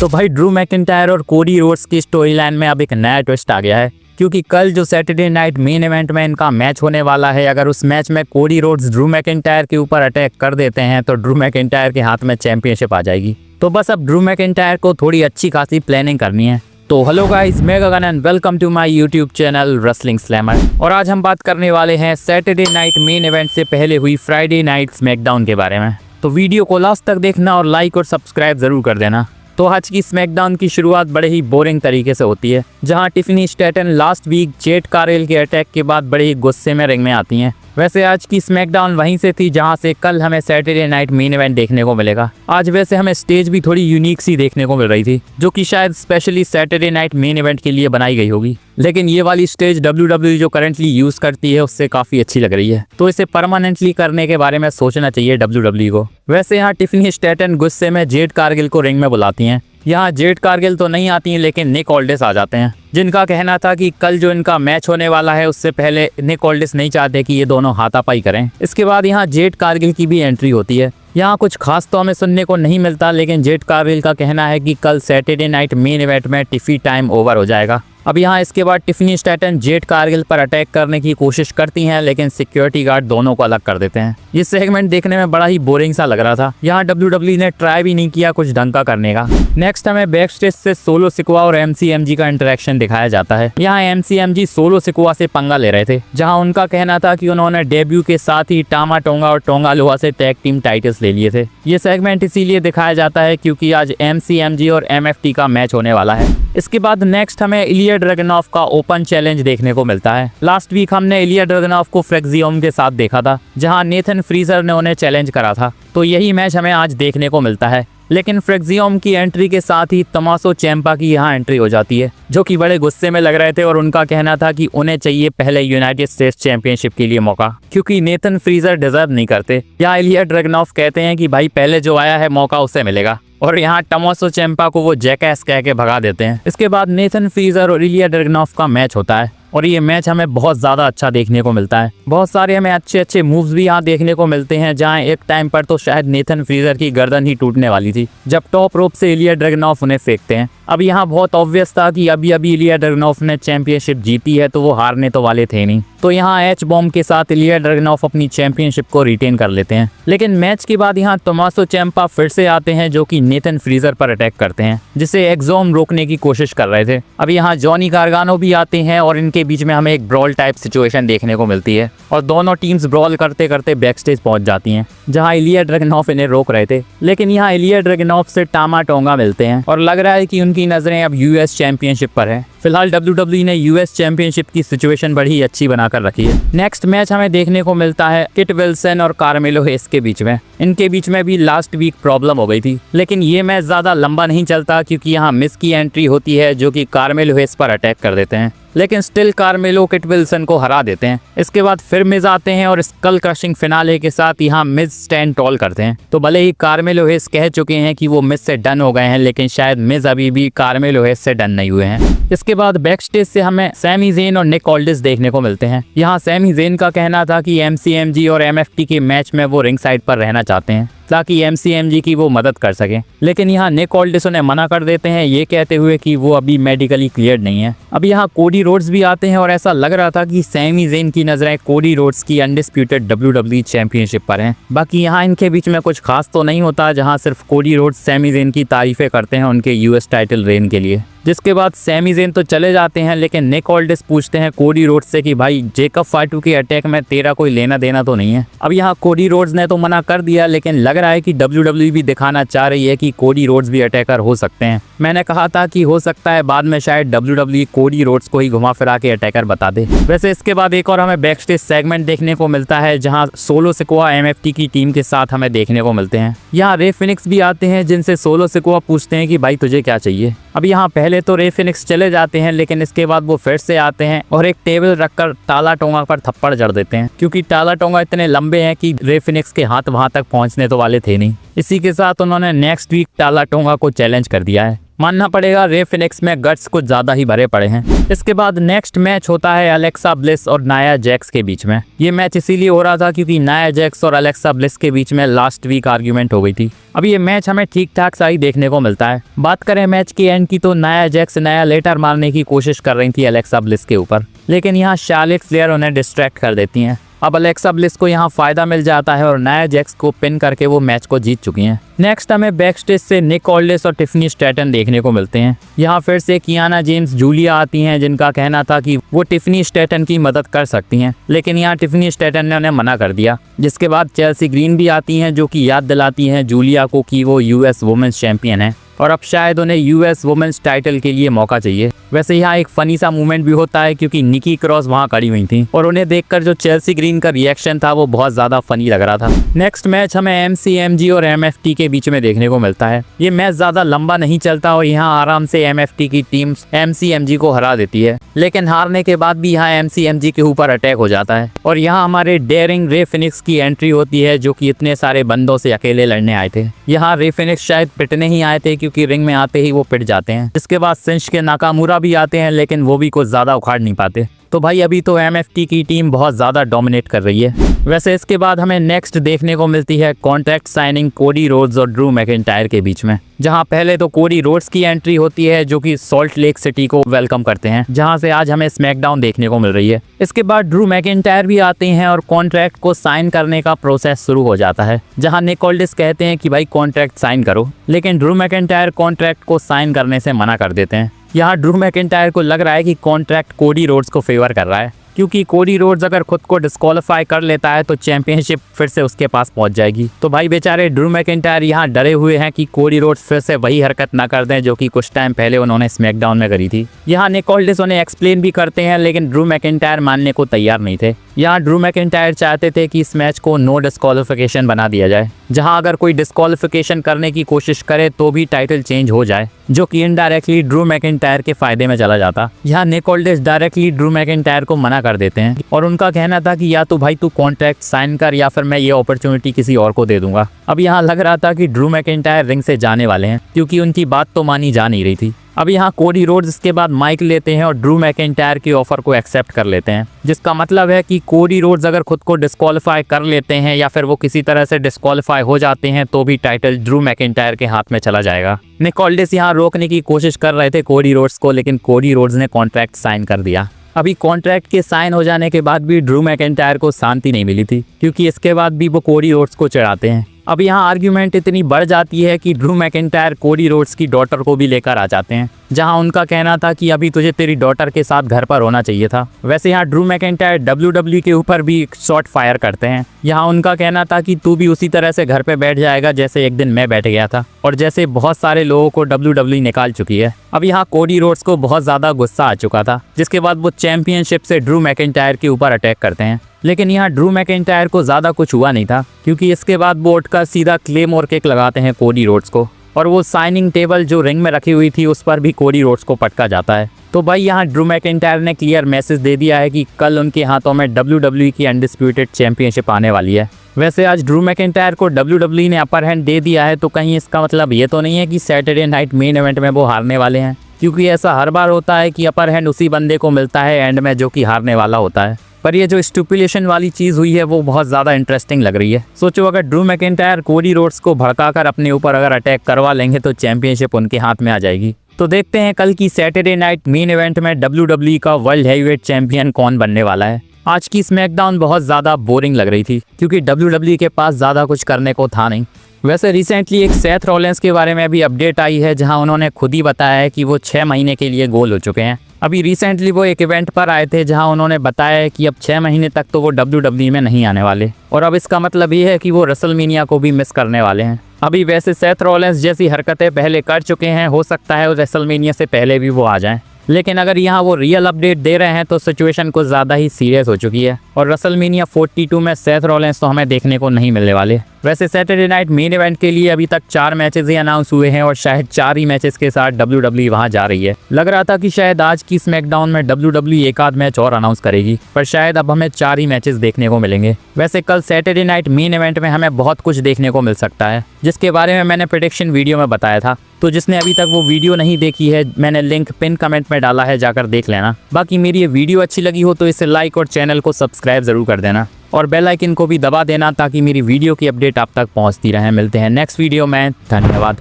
तो भाई Drew McIntyre और कोडी रोड्स की स्टोरी लाइन में अब एक नया ट्विस्ट आ गया है, क्योंकि कल जो सैटरडे नाइट मेन इवेंट में इनका मैच होने वाला है, अगर उस मैच में कोडी रोड्स ड्रू मैकिंटायर के ऊपर अटैक कर देते हैं तो ड्रू मैकिंटायर के हाथ में चैंपियनशिप आ जाएगी। तो बस अब ड्रू मैकिंटायर को थोड़ी अच्छी खासी प्लानिंग करनी है। तो हेलो गाइस, मैं Gagan and welcome to my YouTube channel wrestling slammer. और आज हम बात करने वाले हैं सैटरडे नाइट मेन इवेंट से पहले हुई फ्राइडे नाइट स्मैकडाउन के बारे में। तो वीडियो को लास्ट तक देखना और लाइक और सब्सक्राइब जरूर कर देना। तो आज की स्मैकडाउन की शुरुआत बड़े ही बोरिंग तरीके से होती है, जहां Tiffany Staton last week Jade Cargill के अटैक के बाद बड़े ही गुस्से में रिंग में आती हैं। वैसे आज की स्मैकडाउन वहीं से थी जहां से कल हमें सैटरडे नाइट मेन इवेंट देखने को मिलेगा। आज वैसे हमें स्टेज भी थोड़ी यूनिक सी देखने को मिल रही थी, जो कि शायद specially Saturday night main event के लिए बनाई गई होगी। लेकिन ये वाली स्टेज WWE जो करंटली यूज करती है उससे काफी अच्छी लग रही है, तो इसे परमानेंटली करने के बारे में सोचना चाहिए WWE को। वैसे यहाँ टिफनी स्टैटन गुस्से में जेड कारगिल को रिंग में बुलाती हैं। यहाँ जेड कारगिल तो नहीं आती हैं, लेकिन निक ऑल्डिस आ जाते हैं, जिनका कहना था कि कल जो इनका मैच होने वाला है उससे पहले निक ऑल्डिस नहीं चाहते कि ये दोनों हाथापाई करें। इसके बाद यहाँ जेड कारगिल की भी एंट्री होती है। यहाँ कुछ खास तो हमें सुनने को नहीं मिलता, लेकिन जेड कारगिल का कहना है कि कल सैटरडे नाइट मेन इवेंट में टिफी टाइम ओवर हो जाएगा। अब यहाँ इसके बाद टिफनी स्टैटन जेड कारगिल पर अटैक करने की कोशिश करती हैं, लेकिन सिक्योरिटी गार्ड दोनों को अलग कर देते हैं। ये सेगमेंट देखने में बड़ा ही बोरिंग सा लग रहा था। यहाँ WWE ने ट्राई भी नहीं किया कुछ ढंग का करने का। नेक्स्ट हमें बैक स्टेज से सोलो सिक्वा और MCMG का इंटरेक्शन दिखाया जाता है। यहाँ MCMG सोलो सिक्वा से पंगा ले रहे थे, जहाँ उनका कहना था कि उन्होंने डेब्यू के साथ ही टामा टोंगा और टोंगा लोहा से टैग टीम टाइटल्स ले लिए थे। ये सेगमेंट इसीलिए दिखाया जाता है क्योंकि आज MCMG और MFT का मैच होने वाला है। इसके बाद नेक्स्ट हमें इलिया ड्रैगनॉफ का ओपन चैलेंज देखने को मिलता है। लास्ट वीक हमने इलिया ड्रैगनॉफ को फ्रेक्सियोम के साथ देखा था, जहां नेथन फ्रीजर ने उन्हें चैलेंज करा था। तो यही मैच हमें आज देखने को मिलता है, लेकिन फ्रेक्सियोम की एंट्री के साथ ही तमासो चैंपा की यहाँ एंट्री हो जाती है, जो कि बड़े गुस्से में लग रहे थे और उनका कहना था कि उन्हें चाहिए पहले यूनाइटेड स्टेट्स चैंपियनशिप के लिए मौका, क्योंकि नेथन फ्रीजर डिजर्व नहीं करते। यहाँ इलिया ड्रैगनॉफ कहते हैं कि भाई पहले जो आया है मौका उसे मिलेगा, और यहाँ टमासो चैंपा को वो जैकैस कह के भगा देते हैं। इसके बाद नेथन फ्रीजर और इलिया ड्रैगनॉफ का मैच होता है, और ये मैच हमें बहुत ज़्यादा अच्छा देखने को मिलता है। बहुत सारे हमें अच्छे अच्छे मूव्स भी यहाँ देखने को मिलते हैं, जहाँ एक टाइम पर तो शायद नेथन फ्रीजर की गर्दन ही टूटने वाली थी जब टॉप रोप से इलिया ड्रैगनॉफ उन्हें फेंकते हैं। अब यहाँ बहुत ऑब्वियस था कि अभी अभी इलिया ड्रैगनॉफ ने चैंपियनशिप जीती है, तो वो हारने तो वाले थे नहीं। तो यहाँ एच बॉम्ब के साथ इलिया ड्रैगनॉफ अपनी चैंपियनशिप को रिटेन कर लेते हैं। लेकिन मैच के बाद यहाँ टमासो चैंपा फिर से आते हैं, जो कि नेथन फ्रीजर पर अटैक करते हैं, जिसे एक्सोम रोकने की कोशिश कर रहे थे। अब यहाँ जॉनी गार्गानो भी आते हैं और इनके बीच में हमें एक ब्रॉल टाइप सिचुएशन देखने को मिलती है, और दोनों टीम्स ब्रॉल करते करते बैक स्टेज पहुंच जाती हैं, जहां इलिया ड्रैगनॉफ इन्हें रोक रहे थे। लेकिन यहाँ इलिया ड्रैगनॉफ से टामा टोंगा मिलते हैं, और लग रहा है कि उनकी नजरें अब US चैंपियनशिप पर है। फिलहाल WWE ने US चैंपियनशिप की सिचुएशन बड़ी अच्छी बनाकर रखी है। नेक्स्ट मैच हमें देखने को मिलता है किट विल्सन और कार्मेलो हेस के बीच में। इनके बीच में भी लास्ट वीक प्रॉब्लम हो गई थी, लेकिन ये मैच ज्यादा लंबा नहीं चलता, क्योंकि यहाँ मिस की एंट्री होती है, जो कि कार्मेलो हेस पर अटैक कर देते हैं। लेकिन स्टिल कार्मेलो किट विल्सन को हरा देते हैं। इसके बाद फिर मिज आते हैं और स्कल क्रशिंग फिनाले के साथ यहाँ मिज स्टैंड टॉल करते हैं। तो भले ही कार्मेलो हेस कह चुके हैं कि वो मिज से डन हो गए हैं, लेकिन शायद मिज अभी भी कार्मेलो हेस से डन नहीं हुए हैं। इसके बाद बैक स्टेज से हमें सैमी ज़ेन और निक ऑल्डिस देखने को मिलते हैं। यहाँ सैमी ज़ेन का कहना था कि MCMG और MFT के मैच में वो रिंग साइड पर रहना चाहते हैं, ताकि MCMG की वो मदद कर सके। लेकिन यहाँ निक ऑल्डिस उन्हें मना कर देते हैं, ये कहते हुए कि वो अभी मेडिकली क्लियर्ड नहीं है। अब यहाँ कोडी रोड्स भी आते हैं, और ऐसा लग रहा था कि सैमी ज़ेन की नजरें कोडी रोड्स की अनडिस्प्यूटेड WWE चैंपियनशिप पर हैं। बाकी यहाँ इनके बीच में कुछ खास तो नहीं होता, जहाँ सिर्फ कोडी रोड्स सैमी ज़ेन की तारीफें करते हैं उनके US टाइटल रेन के लिए। जिसके बाद सैमी ज़ेन तो चले जाते हैं, लेकिन निक ऑल्डिस पूछते हैं कोडी रोड्स से कि भाई जेकब फाटू के अटैक में तेरा कोई लेना देना तो नहीं है। अब यहाँ कोडी रोड्स ने तो मना कर दिया, लेकिन लग रहा है कि WWE भी दिखाना चाह रही है कि कोडी रोड्स भी अटैकर हो सकते हैं। मैंने कहा था कि हो सकता है बाद में शायद WWE कोडी रोड्स को ही घुमा फिरा के अटैकर बता दे। वैसे इसके बाद एक और हमें बैक स्टेज सेगमेंट देखने को मिलता है, जहाँ सोलो सिक्वा MFT की टीम के साथ हमें देखने को मिलते हैं। यहाँ रे फिनिक्स भी आते हैं, जिनसे सोलो सिक्वा पूछते हैं कि भाई तुझे क्या चाहिए। अब यहाँ पहले तो रे फिनिक्स चले जाते हैं, लेकिन इसके बाद वो फिर से आते हैं और एक टेबल रखकर टाला टोंगा पर थप्पड़ जड़ देते हैं, क्योंकि टाला टोंगा इतने लंबे हैं कि रे फिनिक्स के हाथ वहां तक पहुंचने तो वाले थे नहीं। इसी के साथ उन्होंने नेक्स्ट वीक टाला टोंगा को चैलेंज कर दिया है। मानना पड़ेगा रे फिनिक्स में गट्स कुछ ज्यादा ही भरे पड़े हैं। इसके बाद नेक्स्ट मैच होता है अलेक्सा ब्लिस और नाया जैक्स के बीच में। ये मैच इसीलिए हो रहा था क्योंकि नाया जैक्स और अलेक्सा ब्लिस के बीच में लास्ट वीक आर्ग्यूमेंट हो गई थी। अब ये मैच हमें ठीक ठाक सा ही देखने को मिलता है। बात करें मैच की एंड की तो नाया जैक्स नया लेटर मारने की कोशिश कर रही थी अलेक्सा ब्लिस के ऊपर, लेकिन यहाँ शार्लेट फ्लेयर उन्हें डिस्ट्रैक्ट कर देती हैं। अब अलेक्सा ब्लिस को यहाँ फायदा मिल जाता है और नाया जैक्स को पिन करके वो मैच को जीत चुकी हैं। नेक्स्ट हमें बैक स्टेज से निक ऑल्डिस और टिफनी स्टैटन देखने को मिलते हैं। यहाँ फिर से कियाना जेम्स जूलिया आती हैं, जिनका कहना था कि वो टिफनी स्टैटन की मदद कर सकती हैं, लेकिन यहाँ टिफनी स्टैटन ने उन्हें मना कर दिया। जिसके बाद चेल्सी ग्रीन भी आती हैं, जो कि याद दिलाती हैं जूलिया को कि वो यूएस वुमेन्स चैंपियन है और अब शायद उन्हें यूएस वुमेन्स टाइटल के लिए मौका चाहिए। वैसे यहाँ एक फनी सा मूवमेंट भी होता है क्योंकि निकी क्रॉस वहाँ खड़ी हुई थी और उन्हें देखकर जो चेल्सी ग्रीन का रिएक्शन था वो बहुत ज्यादा फनी लग रहा था। नेक्स्ट मैच हमें एमसीएमजी और एमएफटी के बीच में देखने को मिलता है। ये मैच ज्यादा लंबा नहीं चलता और यहाँ आराम से एमएफटी की टीम एमसीएमजी को हरा देती है, लेकिन हारने के बाद भी यहाँ एमसीएमजी के ऊपर अटैक हो जाता है और यहाँ हमारे डेयरिंग रे फिनिक्स की एंट्री होती है, जो कि इतने सारे बंदों से अकेले लड़ने आए थे। यहाँ रे फिनिक्स शायद पिटने ही आए थे क्योंकि रिंग में आते ही वो पिट जाते हैं। इसके बाद शिंसुके नाकामुरा भी आते हैं, लेकिन वो भी कुछ ज्यादा उखाड़ नहीं पाते। तो भाई अभी तो एमएफटी की टीम बहुत ज्यादा डोमिनेट कर रही है। वैसे इसके बाद हमें नेक्स्ट देखने को मिलती है कॉन्ट्रैक्ट साइनिंग कोडी रोड्स और ड्रू मैकिंटायर के बीच में, जहां पहले तो कोडी रोड्स की एंट्री होती है, जो कि सॉल्ट लेक सिटी को वेलकम करते हैं, जहां से आज हमें स्मैकडाउन देखने को मिल रही है। इसके बाद ड्रू मैकिंटायर भी आते हैं और कॉन्ट्रैक्ट को साइन करने का प्रोसेस शुरू हो जाता है, जहां निक ऑल्डिस कहते हैं कि भाई कॉन्ट्रैक्ट साइन करो, लेकिन ड्रू मैकिंटायर कॉन्ट्रैक्ट को साइन करने से मना कर देते हैं। यहाँ ड्रू मैकिंटायर को लग रहा है कि कॉन्ट्रैक्ट कोडी रोड्स को फेवर कर रहा है, क्योंकि कोडी रोड्स अगर खुद को डिस्क्वालीफाई कर लेता है तो चैंपियनशिप फिर से उसके पास पहुंच जाएगी। तो भाई बेचारे ड्रू मैकिंटायर यहाँ डरे हुए हैं कि कोडी रोड्स फिर से वही हरकत ना कर दें जो कि कुछ टाइम पहले उन्होंने स्मैकडाउन में करी थी। यहाँ निक ऑल्डिस उन्हें एक्सप्लेन भी करते हैं, लेकिन ड्रू मैकिंटायर मानने को तैयार नहीं थे। यहाँ ड्रू मैकिंटायर चाहते थे कि इस मैच को नो डिस्क्वालिफिकेशन बना दिया जाए, जहाँ अगर कोई डिस्क्वालिफिकेशन करने की कोशिश करे तो भी टाइटल चेंज हो जाए, जो कि इनडायरेक्टली ड्रू मैकिंटायर के फायदे में चला जाता। यहाँ निक ऑल्डिस डायरेक्टली ड्रू मैकिंटायर को मना कर देते हैं और उनका कहना था कि या तो भाई तू कॉन्ट्रैक्ट साइन कर या फिर मैं ये अपॉर्चुनिटी किसी और को दे दूंगा। अब यहाँ लग रहा था कि ड्रू मैकिंटायर रिंग से जाने वाले हैं, क्योंकि उनकी बात तो मानी जा नहीं रही थी। अब यहाँ कोडी रोड्स इसके बाद माइक लेते हैं और ड्रू मैकिंटायर के ऑफर को एक्सेप्ट कर लेते हैं, जिसका मतलब है कि कोडी रोड्स अगर खुद को डिस्क्वालीफाई कर लेते हैं या फिर वो किसी तरह से डिस्क्वालीफाई हो जाते हैं तो भी टाइटल ड्रू मैकिंटायर के हाथ में चला जाएगा। निक ऑल्डिस यहाँ रोकने की कोशिश कर रहे थे कोडी रोड्स को, लेकिन कोडी रोड्स ने कॉन्ट्रैक्ट साइन कर दिया। अभी कॉन्ट्रैक्ट के साइन हो जाने के बाद भी ड्रू मैकिंटायर को शांति नहीं मिली थी, क्योंकि इसके बाद भी वो कोडी रोड्स को चिढ़ाते हैं। अब यहाँ आर्ग्यूमेंट इतनी बढ़ जाती है कि ड्रू मैकिंटायर कोडी रोड्स की डॉटर को भी लेकर आ जाते हैं, जहां उनका कहना था कि अभी तुझे तेरी डॉटर के साथ घर पर होना चाहिए था। वैसे यहाँ ड्रू मैकिंटायर डब्ल्यूडब्ल्यू के ऊपर भी शॉट फायर करते हैं। यहाँ उनका कहना था कि तू भी उसी तरह से घर पे बैठ जाएगा जैसे एक दिन मैं बैठ गया था और जैसे बहुत सारे लोगों को डब्ल्यूडब्ल्यू निकाल चुकी है। अब यहाँ कोडी रोड्स को बहुत ज्यादा गुस्सा आ चुका था, जिसके बाद वो चैंपियनशिप से ड्रू मैकिंटायर के ऊपर अटैक करते हैं। लेकिन यहाँ ड्रू मैकिंटायर को ज्यादा कुछ हुआ नहीं था, क्योंकि इसके बाद वो उठकर सीधा क्लेमोर किक लगाते हैं कोडी रोड्स को और वो साइनिंग टेबल जो रिंग में रखी हुई थी उस पर भी कोडी रोड्स को पटका जाता है। तो भाई यहाँ ड्रू मैकिंटायर ने क्लियर मैसेज दे दिया है कि कल उनके हाथों में डब्ल्यूडब्ल्यू की अनडिस्प्यूटेड चैंपियनशिप आने वाली है। वैसे आज ड्रू मैकिंटायर को डब्ल्यूडब्ल्यू ने अपर हैंड दे दिया है, तो कहीं इसका मतलब ये तो नहीं है कि सैटरडे नाइट मेन इवेंट में वो हारने वाले हैं, क्योंकि ऐसा हर बार होता है कि अपर हैंड उसी बंदे को मिलता है एंड में जो कि हारने वाला होता है। पर ये जो स्टिपुलेशन वाली चीज़ हुई है वो बहुत ज़्यादा इंटरेस्टिंग लग रही है। सोचो अगर ड्रू मैकिंटायर कोडी रोड्स को भड़काकर अपने ऊपर अगर अटैक करवा लेंगे तो चैंपियनशिप उनके हाथ में आ जाएगी। तो देखते हैं कल की सैटरडे नाइट मेन इवेंट में डब्ल्यूडब्ल्यू का वर्ल्ड हैवीवेट चैंपियन कौन बनने वाला है। आज की स्मैकडाउन बहुत ज़्यादा बोरिंग लग रही थी, क्योंकि डब्ल्यूडब्ल्यू के पास ज़्यादा कुछ करने को था नहीं। वैसे रिसेंटली एक सेथ रॉलिंस के बारे में भी अपडेट आई है, जहां उन्होंने खुद ही बताया है कि वो 6 महीने के लिए गोल हो चुके हैं। अभी रिसेंटली वो एक इवेंट पर आए थे जहां उन्होंने बताया है कि अब 6 महीने तक तो वो डब्ल्यूडब्ल्यू में नहीं आने वाले, और अब इसका मतलब ये है कि वो रेसलमेनिया को भी मिस करने वाले हैं। अभी वैसे सेथ रॉलिंस जैसी हरकतें पहले कर चुके हैं, हो सकता है रेसलमेनिया से पहले भी वो आ जाएं, लेकिन अगर यहाँ वो रियल अपडेट दे रहे हैं तो सिचुएशन कुछ ज़्यादा ही सीरियस हो चुकी है और रेसलमेनिया 42 में सेथ रॉलिंस तो हमें देखने को नहीं मिलने वाले। वैसे सैटरडे नाइट मेन इवेंट के लिए अभी तक 4 मैचेस ही अनाउंस हुए हैं और शायद 4 ही मैचेस के साथ WWE वहां जा रही है। लग रहा था कि शायद आज की स्मैकडाउन में WWE एक आध मैच और अनाउंस करेगी, पर शायद अब हमें 4 ही मैचेस देखने को मिलेंगे। वैसे कल सैटरडे नाइट मेन इवेंट में हमें बहुत कुछ देखने को मिल सकता है, जिसके बारे में मैंने प्रेडिक्शन वीडियो में बताया था। तो जिसने अभी तक वो वीडियो नहीं देखी है, मैंने लिंक पिन कमेंट में डाला है, जाकर देख लेना। बाकी मेरी ये वीडियो अच्छी लगी हो तो इसे लाइक और चैनल को सब्सक्राइब जरूर कर देना और बेल आइकन को भी दबा देना ताकि मेरी वीडियो की अपडेट आप तक पहुंचती रहे। मिलते हैं नेक्स्ट वीडियो में, धन्यवाद।